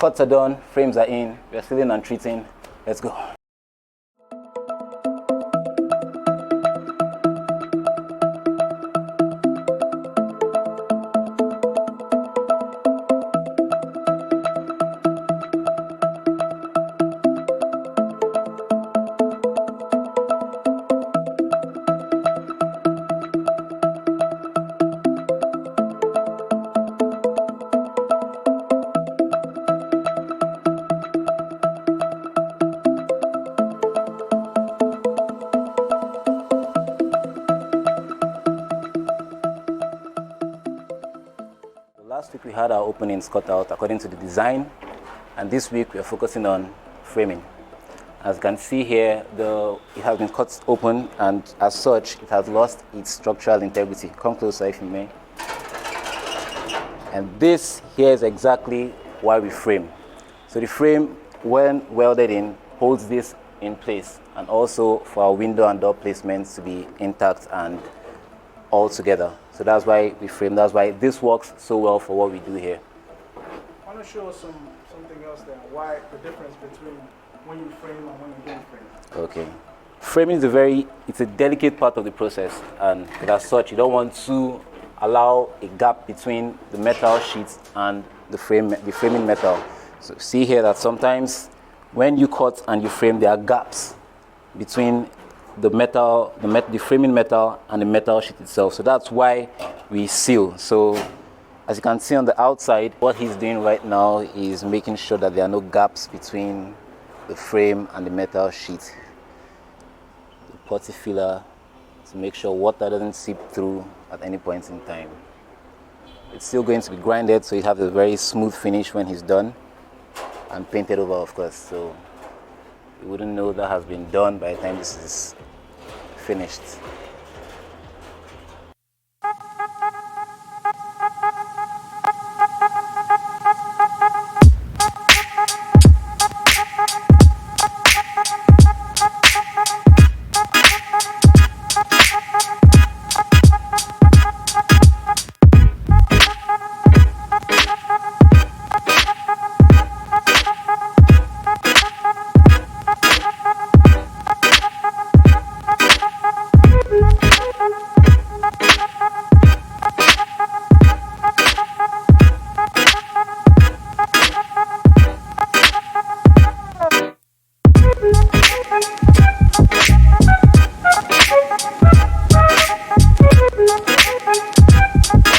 cuts are done, frames are in, we're sealing and treating. Let's go. Last week we had our openings cut out according to the design, and this week we are focusing on framing. As you can see here, it has been cut open, and as such it has lost its structural integrity. Come closer if you may. And this here is exactly why we frame. So the frame, when welded in, holds this in place, and also for our window and door placements to be intact and all together. So that's why we frame. That's why this works so well for what we do here. I want to show us something else there. Why the difference between when you frame and when you don't frame. Okay. Framing is it's a delicate part of the process, and as such, you don't want to allow a gap between the metal sheets and the framing metal. So see here that sometimes when you cut and you frame, there are gaps between the framing metal and the metal sheet itself. So that's why we seal. So as you can see on the outside, what he's doing right now is making sure that there are no gaps between the frame and the metal sheet. The putty filler to make sure water doesn't seep through at any point in time. It's still going to be grinded, so you have a very smooth finish when he's done, and painted over, of course. So you wouldn't know that has been done by the time this is finished.